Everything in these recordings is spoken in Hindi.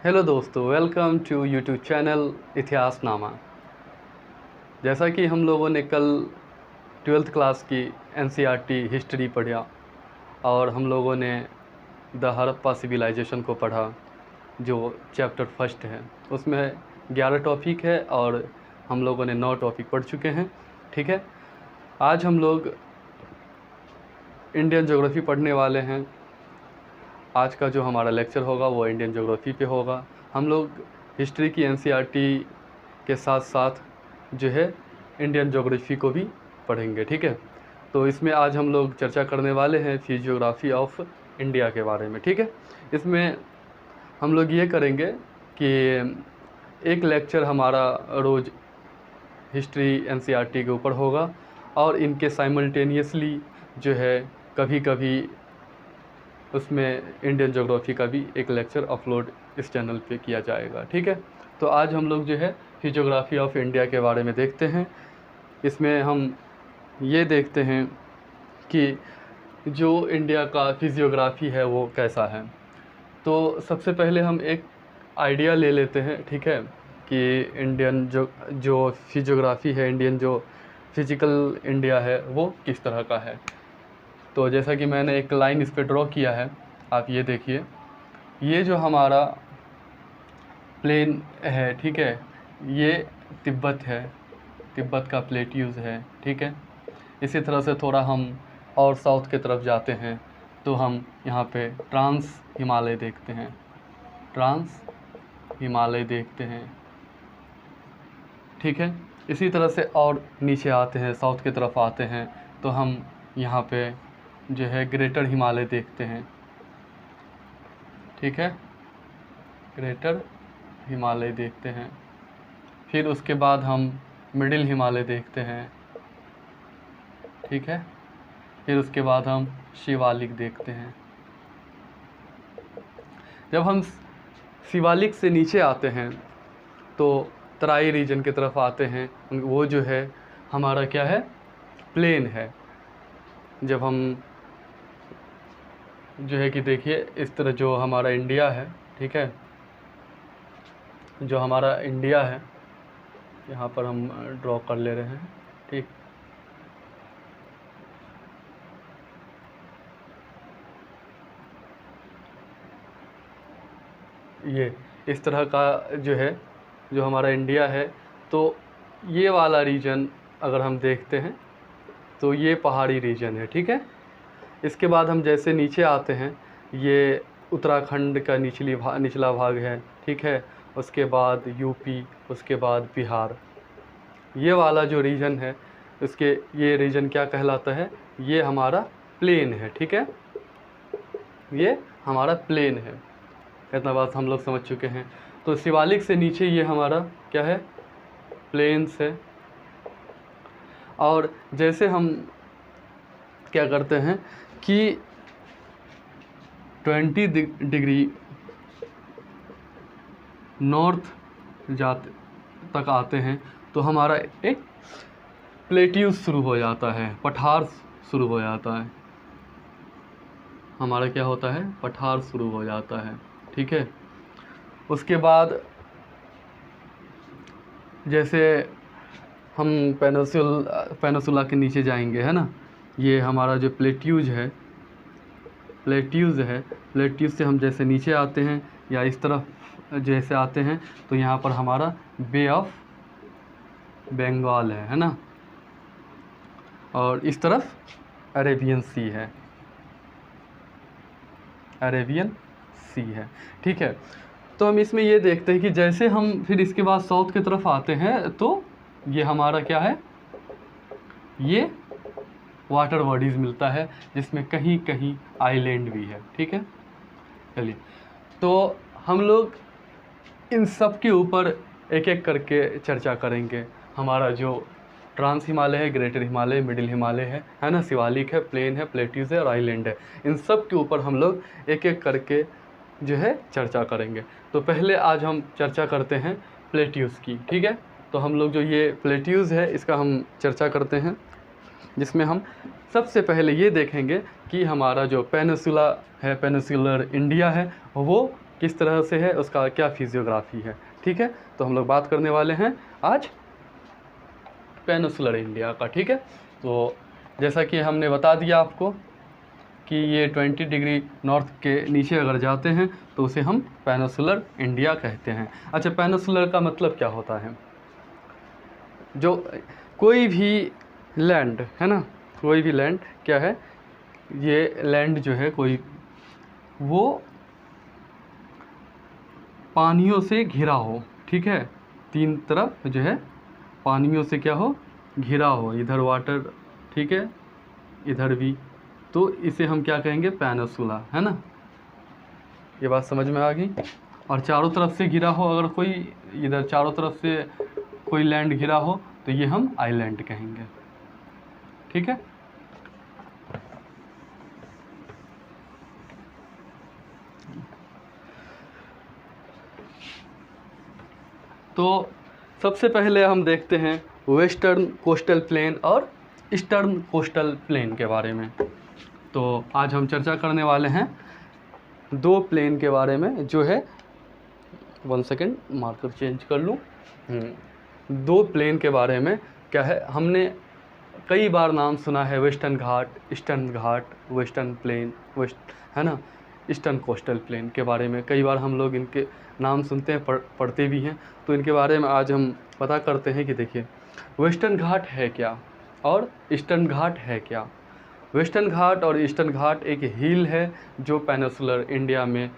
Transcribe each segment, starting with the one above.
हेलो दोस्तों, वेलकम टू यूट्यूब चैनल इतिहासनामा। जैसा कि हम लोगों ने कल 12th क्लास की एनसीईआरटी हिस्ट्री पढ़ा और हम लोगों ने द हड़प्पा सिविलाइजेशन को पढ़ा, जो चैप्टर फर्स्ट है। उसमें 11 टॉपिक है और हम लोगों ने 9 टॉपिक पढ़ चुके हैं। ठीक है, आज हम लोग इंडियन ज्योग्राफी पढ़ने वाले हैं। आज का जो हमारा लेक्चर होगा वो इंडियन ज्योग्राफी पे होगा। हम लोग हिस्ट्री की एनसीईआरटी के साथ साथ जो है इंडियन ज्योग्राफी को भी पढ़ेंगे। ठीक है, तो इसमें आज हम लोग चर्चा करने वाले हैं फिजियोग्राफी ऑफ इंडिया के बारे में। ठीक है, इसमें हम लोग ये करेंगे कि एक लेक्चर हमारा रोज़ हिस्ट्री एनसीईआरटी के ऊपर होगा और इनके साइमल्टेनियसली जो है कभी कभी उसमें इंडियन ज्योग्राफी का भी एक लेक्चर अपलोड इस चैनल पे किया जाएगा। ठीक है, तो आज हम लोग जो है फिजियोग्राफी ऑफ इंडिया के बारे में देखते हैं। इसमें हम ये देखते हैं कि जो इंडिया का फिजियोग्राफी है वो कैसा है। तो सबसे पहले हम एक आइडिया ले लेते हैं, ठीक है, कि इंडियन जो फिजियोग्राफी है, इंडियन जो फिजिकल इंडिया है वो किस तरह का है। तो जैसा कि मैंने एक लाइन इस पर ड्रॉ किया है, आप ये देखिए, ये जो हमारा प्लेन है, ठीक है, ये तिब्बत है, तिब्बत का प्लेट्यूज़ है। ठीक है, इसी तरह से थोड़ा हम और साउथ की तरफ जाते हैं तो हम यहाँ पे ट्रांस हिमालय देखते हैं, ट्रांस हिमालय देखते हैं। ठीक है, इसी तरह से और नीचे आते हैं, साउथ की तरफ आते हैं तो हम यहाँ पे जो है ग्रेटर हिमालय देखते हैं। ठीक है, ग्रेटर हिमालय देखते हैं। फिर उसके बाद हम मिडिल हिमालय देखते हैं। ठीक है, फिर उसके बाद हम शिवालिक देखते हैं। जब हम शिवालिक से नीचे आते हैं तो तराई रीजन की तरफ आते हैं, वो जो है हमारा क्या है, प्लेन है। जब हम जो है कि देखिए इस तरह जो हमारा इंडिया है, ठीक है, जो हमारा इंडिया है यहाँ पर हम ड्रॉ कर ले रहे हैं। ठीक, ये इस तरह का जो है, जो हमारा इंडिया है, तो ये वाला रीजन अगर हम देखते हैं तो ये पहाड़ी रीजन है। ठीक है, इसके बाद हम जैसे नीचे आते हैं, ये उत्तराखंड का निचला भाग है। ठीक है, उसके बाद यूपी, उसके बाद बिहार, ये वाला जो रीजन है उसके ये रीजन क्या कहलाता है, ये हमारा प्लेन है। ठीक है, ये हमारा प्लेन है। इतना बात हम लोग समझ चुके हैं। तो शिवालिक से नीचे ये हमारा क्या है, प्लेन्स है। और जैसे हम क्या करते हैं कि 20 डिग्री नॉर्थ जाते तक आते हैं तो हमारा एक प्लेट्यूज शुरू हो जाता है, पठार शुरू हो जाता है, हमारा क्या होता है, पठार शुरू हो जाता है। ठीक है, उसके बाद जैसे हम पेनिनसुला के नीचे जाएंगे, है ना, ये हमारा जो प्लेट्यूज है, प्लेट्यूज से हम जैसे नीचे आते हैं या इस तरफ जैसे आते हैं तो यहाँ पर हमारा बे ऑफ बंगाल है ना, और इस तरफ अरेबियन सी है, अरेबियन सी है। ठीक है, तो हम इसमें ये देखते हैं कि जैसे हम फिर इसके बाद साउथ की तरफ आते हैं तो ये हमारा क्या है, ये वाटर बॉडीज़ मिलता है जिसमें कहीं कहीं आइलैंड भी है। ठीक है, चलिए, तो हम लोग इन सब के ऊपर एक एक करके चर्चा करेंगे। हमारा जो ट्रांस हिमालय है, ग्रेटर हिमालय, मिडिल हिमालय है ना, शिवालिक है, प्लेन है, प्लेट्यूज है और आइलैंड है, इन सब के ऊपर हम लोग एक एक करके जो है चर्चा करेंगे। तो पहले आज हम चर्चा करते हैं प्लेट्यूज की। ठीक है, तो हम लोग जो ये प्लेट्यूज है इसका हम चर्चा करते हैं, जिसमें हम सबसे पहले ये देखेंगे कि हमारा जो पेनिनसुला है, पेनिनसुलर इंडिया है, वो किस तरह से है, उसका क्या फिजियोग्राफी है। ठीक है, तो हम लोग बात करने वाले हैं आज पेनिनसुलर इंडिया का। ठीक है, तो जैसा कि हमने बता दिया आपको कि ये 20 डिग्री नॉर्थ के नीचे अगर जाते हैं तो उसे हम पेनिनसुलर इंडिया कहते हैं। अच्छा, पेनिनसुलर का मतलब क्या होता है? जो कोई भी लैंड है ना, कोई भी लैंड क्या है, ये लैंड जो है कोई, वो पानियों से घिरा हो। ठीक है, तीन तरफ जो है पानियों से क्या हो, घिरा हो, इधर वाटर, ठीक है, इधर भी, तो इसे हम क्या कहेंगे, पेनिनसुला, है ना। ये बात समझ में आ गई। और चारों तरफ से घिरा हो, अगर कोई इधर चारों तरफ से कोई लैंड घिरा हो तो ये हम आइलैंड कहेंगे। ठीक है, तो सबसे पहले हम देखते हैं वेस्टर्न कोस्टल प्लेन और ईस्टर्न कोस्टल प्लेन के बारे में। तो आज हम चर्चा करने वाले हैं दो प्लेन के बारे में, जो है, 1 सेकेंड मार्कर चेंज कर लूँ। दो प्लेन के बारे में क्या है, हमने कई बार नाम सुना है, वेस्टर्न घाट, ईस्टर्न घाट, वेस्टर्न प्लेन, वेस्ट, है ना, ईस्टर्न कोस्टल प्लेन के बारे में कई बार हम लोग इनके नाम सुनते हैं, पढ़ते भी हैं। तो इनके बारे में आज हम पता करते हैं कि देखिए वेस्टर्न घाट है क्या और ईस्टर्न घाट है क्या। वेस्टर्न घाट और ईस्टर्न घाट एक हिल है जो पेनिनसुलर इंडिया में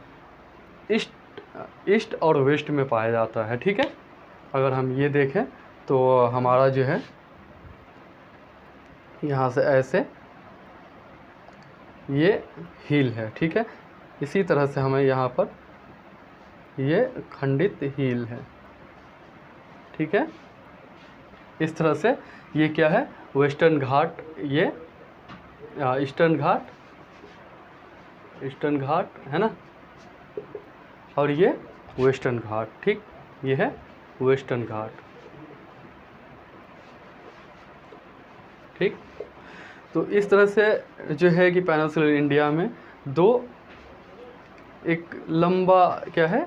ईस्ट और वेस्ट में पाया जाता है। ठीक है, अगर हम ये देखें तो हमारा जो है यहाँ से ऐसे ये हिल है। ठीक है, इसी तरह से हमें यहाँ पर ये खंडित हिल है। ठीक है, इस तरह से ये क्या है, वेस्टर्न घाट, ये ईस्टर्न घाट है ना, और ये वेस्टर्न घाट। ठीक, ये है वेस्टर्न घाट। ठीक, तो इस तरह से जो है कि पेनिनसुलर इंडिया में दो, एक लंबा क्या है,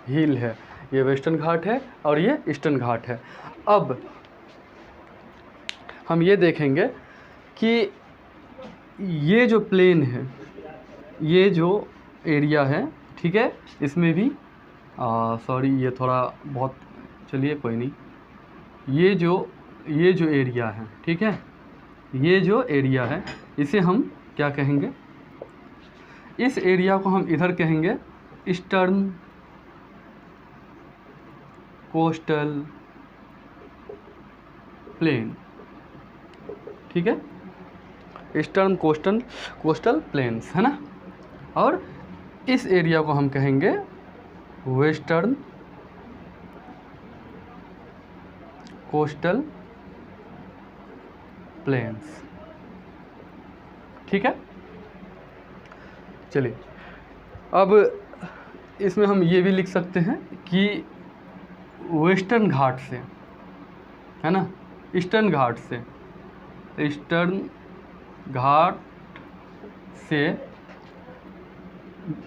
हिल है, ये वेस्टर्न घाट है और ये ईस्टर्न घाट है। अब हम ये देखेंगे कि ये जो प्लेन है, ये जो एरिया है, ठीक है, इसमें भी सॉरी ये थोड़ा बहुत, चलिए कोई नहीं, ये जो एरिया है, ठीक है, ये जो एरिया है इसे हम क्या कहेंगे, इस एरिया को हम इधर कहेंगे ईस्टर्न कोस्टल प्लेन। ठीक है, ईस्टर्न कोस्टल प्लेन्स, है ना, और इस एरिया को हम कहेंगे वेस्टर्न कोस्टल प्लेन्स। ठीक है, चलिए अब इसमें हम ये भी लिख सकते हैं कि वेस्टर्न घाट से, है ना, ईस्टर्न घाट से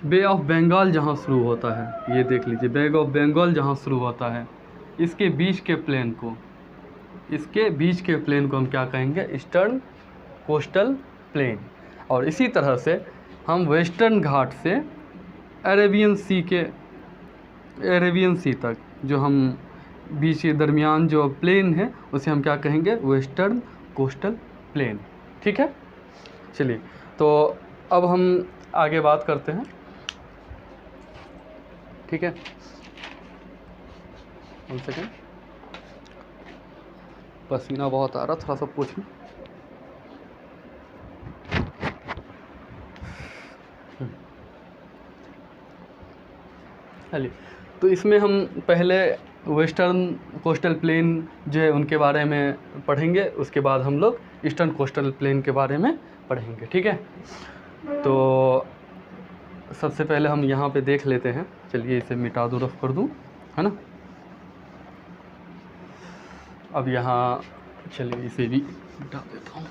बे ऑफ बंगाल जहाँ शुरू होता है, ये देख लीजिए, बे ऑफ बंगाल जहाँ शुरू होता है, इसके बीच के प्लेन को हम क्या कहेंगे, ईस्टर्न कोस्टल प्लेन। और इसी तरह से हम वेस्टर्न घाट से अरेबियन सी तक जो हम बीच के दरमियान जो प्लेन है उसे हम क्या कहेंगे, वेस्टर्न कोस्टल प्लेन। ठीक है, चलिए तो अब हम आगे बात करते हैं। ठीक है, 1 सेकेंड, पसीना बहुत आ रहा, थोड़ा सा पूछ लूँ। चलिए, तो इसमें हम पहले वेस्टर्न कोस्टल प्लेन जो है उनके बारे में पढ़ेंगे, उसके बाद हम लोग ईस्टर्न कोस्टल प्लेन के बारे में पढ़ेंगे। ठीक है, तो सबसे पहले हम यहाँ पे देख लेते हैं, चलिए इसे मिटा दूँ, रफ कर दूँ, है ना। अब यहाँ चलिए इसे भी मिटा देता हूँ।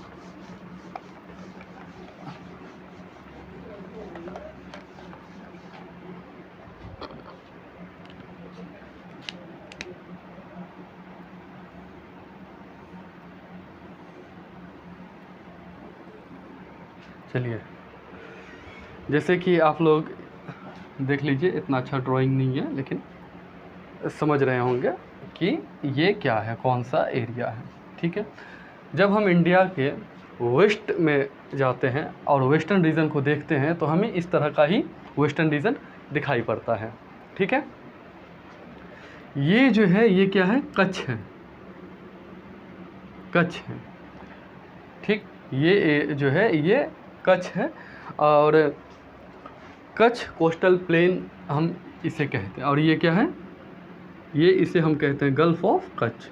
चलिए, जैसे कि आप लोग देख लीजिए, इतना अच्छा ड्राइंग नहीं है लेकिन समझ रहे होंगे कि ये क्या है, कौन सा एरिया है। ठीक है, जब हम इंडिया के वेस्ट में जाते हैं और वेस्टर्न रीजन को देखते हैं तो हमें इस तरह का ही वेस्टर्न रीजन दिखाई पड़ता है। ठीक है, ये जो है ये क्या है, कच्छ है, कच्छ है। ठीक, ये जो है ये कच्छ है और कच्छ कोस्टल प्लेन हम इसे कहते हैं। और ये क्या है, ये इसे हम कहते हैं gulf of Kutch,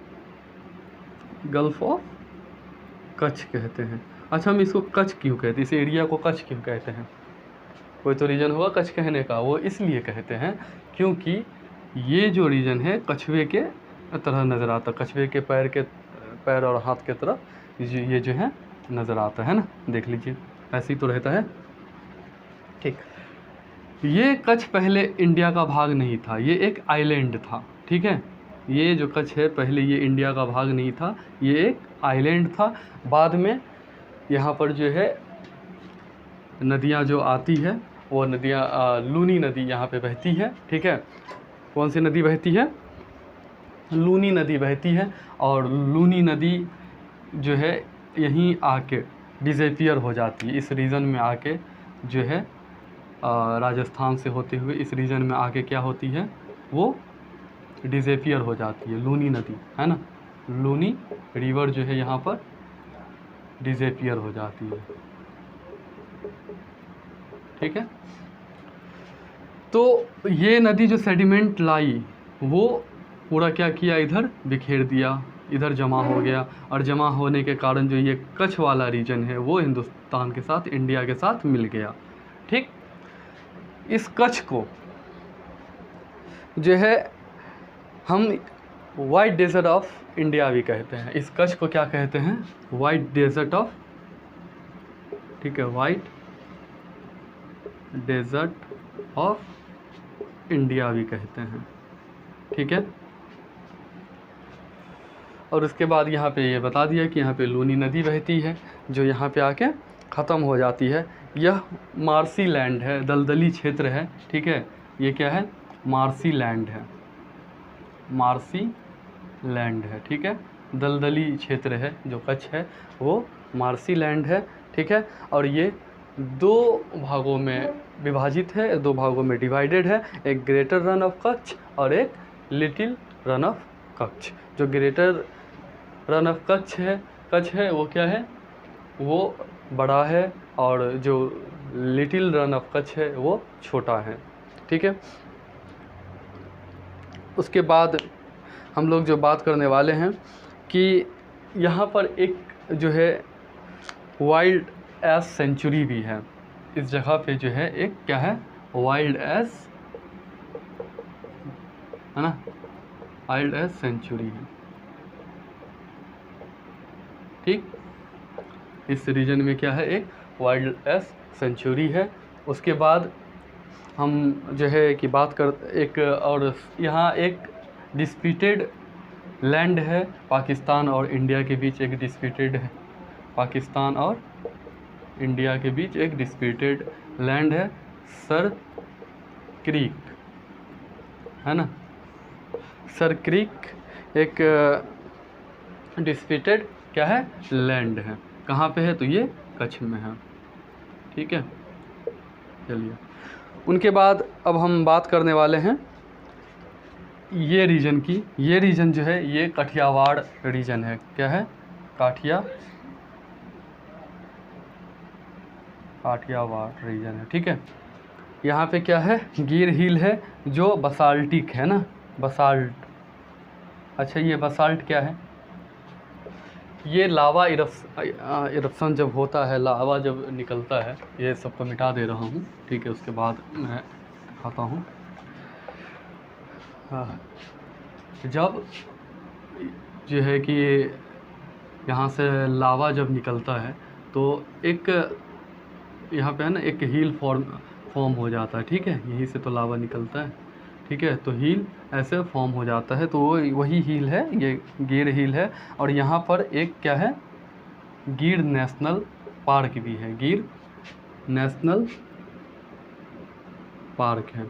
gulf of Kutch कहते हैं। अच्छा, हम इसको कच्छ क्यों कहते हैं, इस एरिया को कच्छ क्यों कहते हैं? कोई तो रीजन होगा कच्छ कहने का। वो इसलिए कहते हैं क्योंकि ये जो रीजन है कछुए के तरह नज़र आता, कछुए के पैर और हाथ के तरफ ये जो है नज़र आता है ना, देख लीजिए ऐसे ही तो रहता है। ठीक, ये कच्छ पहले इंडिया का भाग नहीं था, ये एक आइलैंड था। ठीक है, ये जो कच्छ है पहले ये इंडिया का भाग नहीं था, ये एक आइलैंड था। बाद में यहाँ पर जो है नदियाँ जो आती है वो नदियाँ लूनी नदी यहाँ पे बहती है। ठीक है, कौन सी नदी बहती है, लूनी नदी बहती है। और लूनी नदी जो है यहीं आके डिसअपीयर हो जाती है, इस रीजन में आके जो है राजस्थान से होते हुए इस रीजन में आके क्या होती है, वो डिसअपीयर हो जाती है, लूनी नदी है ना, लूनी रिवर जो है यहाँ पर डिसअपीयर हो जाती है। ठीक है, तो ये नदी जो सेडिमेंट लाई वो पूरा क्या किया, इधर बिखेर दिया, इधर जमा हो गया। और जमा होने के कारण जो ये कच्छ वाला रीजन है वो हिंदुस्तान के साथ, इंडिया के साथ मिल गया। ठीक, इस कच्छ को जो है हम वाइट डेजर्ट ऑफ इंडिया भी कहते हैं। इस कच्छ को क्या कहते हैं, वाइट डेजर्ट ऑफ, ठीक है, वाइट डेजर्ट ऑफ इंडिया भी कहते हैं। ठीक है, और उसके बाद यहाँ पे ये बता दिया कि यहाँ पे लूनी नदी बहती है जो यहाँ पे आके ख़त्म हो जाती है। यह मार्सी लैंड है, दलदली क्षेत्र है। ठीक है, ये क्या है, मार्सी लैंड है, मार्सी लैंड है। ठीक है, दलदली क्षेत्र है जो कच्छ है वो मार्सी लैंड है। ठीक है, और ये दो भागों में विभाजित है, दो भागों में डिवाइडेड है, एक ग्रेटर रन ऑफ कच्छ और एक लिटिल रन ऑफ कच्छ। जो ग्रेटर रन ऑफ कच्छ है वो क्या है, वो बड़ा है, और जो लिटिल रन ऑफ कच्छ है वो छोटा है। ठीक है, उसके बाद हम लोग जो बात करने वाले हैं कि यहाँ पर एक जो है वाइल्ड एस सेंचुरी भी है। इस जगह पे जो है एक क्या है, वाइल्ड एस, है ना, वाइल्ड एस सेंचुरी है। ठीक, इस रीजन में क्या है, एक वाइल्ड एस सेंचुरी है। उसके बाद हम जो है कि बात कर एक और यहाँ एक डिस्प्यूटेड लैंड है, पाकिस्तान और इंडिया के बीच एक डिस्प्यूटेड है, पाकिस्तान और इंडिया के बीच एक डिस्प्यूटेड लैंड है, सर क्रीक, है ना, सर क्रीक एक डिस्प्यूटेड क्या है, लैंड है। कहाँ पे है, तो ये कच्छ में है। ठीक है, चलिए उनके बाद अब हम बात करने वाले हैं ये रीजन की। ये रीजन जो है ये काठियावाड़ रीजन है। क्या है, काठियावाड़ रीजन है। ठीक है, यहाँ पे क्या है, गिर हिल है जो बसाल्टिक है ना, बसाल्ट। अच्छा, ये बसाल्ट क्या है, ये लावा इरप्शन जब होता है, लावा जब निकलता है, ये सबको मिटा दे रहा हूँ। ठीक है, उसके बाद मैं दिखाता हूँ। हाँ, जब जो है कि यहाँ से लावा जब निकलता है तो एक यहाँ पे है ना, एक हील फॉर्म हो जाता है। ठीक है, यहीं से तो लावा निकलता है। ठीक है, तो हील ऐसे फॉर्म हो जाता है, तो वही हील है, ये गिर हील है। और यहाँ पर एक क्या है, गिर नेशनल पार्क भी है, गिर नेशनल पार्क हैं।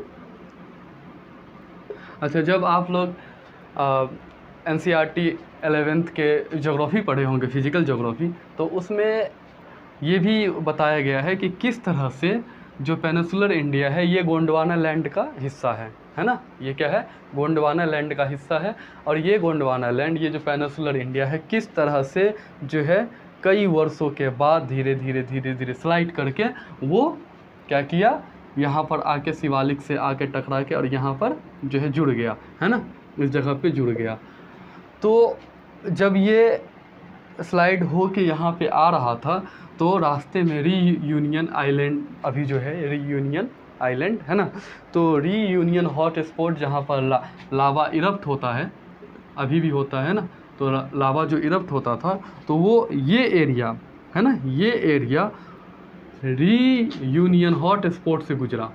अच्छा, जब आप लोग NCERT 11th के ज्योग्राफी पढ़े होंगे, फिजिकल ज्योग्राफी, तो उसमें ये भी बताया गया है कि किस तरह से जो पेनिनसुलर इंडिया है ये गोंडवाना लैंड का हिस्सा है ना। ये क्या है? गोंडवाना लैंड का हिस्सा है। और ये गोंडवाना लैंड, ये जो पेनिनसुलर इंडिया है, किस तरह से जो है कई वर्षों के बाद धीरे धीरे स्लाइड करके वो क्या किया, यहाँ पर आके शिवालिक से आके टकरा के और यहाँ पर जो है जुड़ गया, है ना, इस जगह पे जुड़ गया। तो जब ये स्लाइड हो के यहाँ पे आ रहा था तो रास्ते में रीयूनियन आइलैंड, अभी जो है रीयूनियन आइलैंड है ना, तो रीयूनियन हॉट स्पॉट जहाँ पर लावा इरप्ट होता है, अभी भी होता है ना, तो लावा जो इरप्ट होता था तो वो ये एरिया है ना, ये एरिया रीयूनियन हॉट स्पॉट से गुजरा,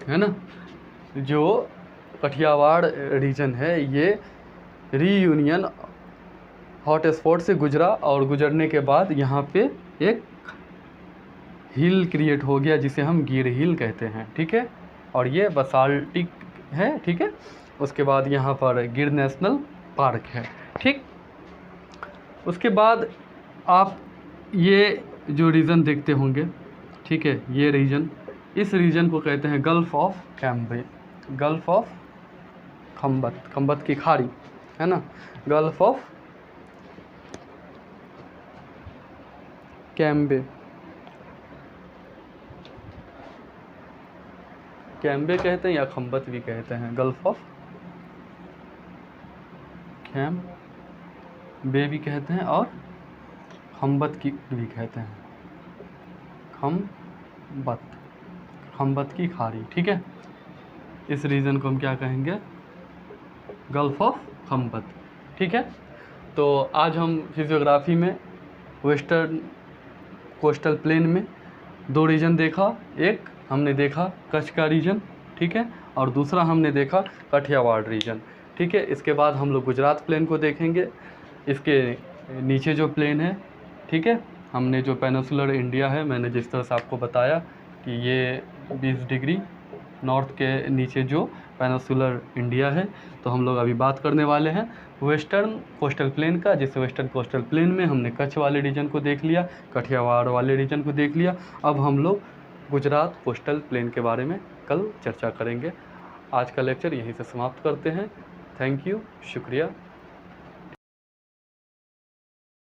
है ना। जो कठियावाड़ रीजन है ये रीयूनियन हॉट स्पॉट से गुजरा और गुजरने के बाद यहाँ पे एक हिल क्रिएट हो गया जिसे हम गिर हिल कहते हैं, ठीक है। और ये बसाल्टिक है, ठीक है। उसके बाद यहाँ पर गिर नेशनल पार्क है, ठीक। उसके बाद आप ये जो रीजन देखते होंगे, ठीक है, ये रीजन, इस रीजन को कहते हैं gulf of Cambay, gulf of Khambhat, Khambhat की खाड़ी, है ना, गल्फ ऑफ कैम्बे, कैम्बे कहते हैं या खंबत भी कहते हैं, गल्फ ऑफ कैम्बे भी कहते हैं और खंबत की भी कहते हैं, खंबत, खंबत की खाड़ी, ठीक है। इस रीजन को हम क्या कहेंगे? गल्फ ऑफ खंबत, ठीक है। तो आज हम फिजियोग्राफी में वेस्टर्न कोस्टल प्लेन में दो रीजन देखा, एक हमने देखा कच्छ का रीजन, ठीक है, और दूसरा हमने देखा कठियावाड़ रीजन, ठीक है। इसके बाद हम लोग गुजरात प्लेन को देखेंगे, इसके नीचे जो प्लेन है, ठीक है। हमने जो पेनिनसुलर इंडिया है, मैंने जिस तरह से आपको बताया कि ये 20 डिग्री नॉर्थ के नीचे जो पेनिनसुलर इंडिया है, तो हम लोग अभी बात करने वाले हैं वेस्टर्न कोस्टल प्लेन का, जिस वेस्टर्न कोस्टल प्लेन में हमने कच्छ वाले रीजन को देख लिया, कठियावाड़ वाले रीजन को देख लिया। अब हम लोग गुजरात कोस्टल प्लेन के बारे में कल चर्चा करेंगे। आज का लेक्चर यहीं से समाप्त करते हैं। थैंक यू, शुक्रिया।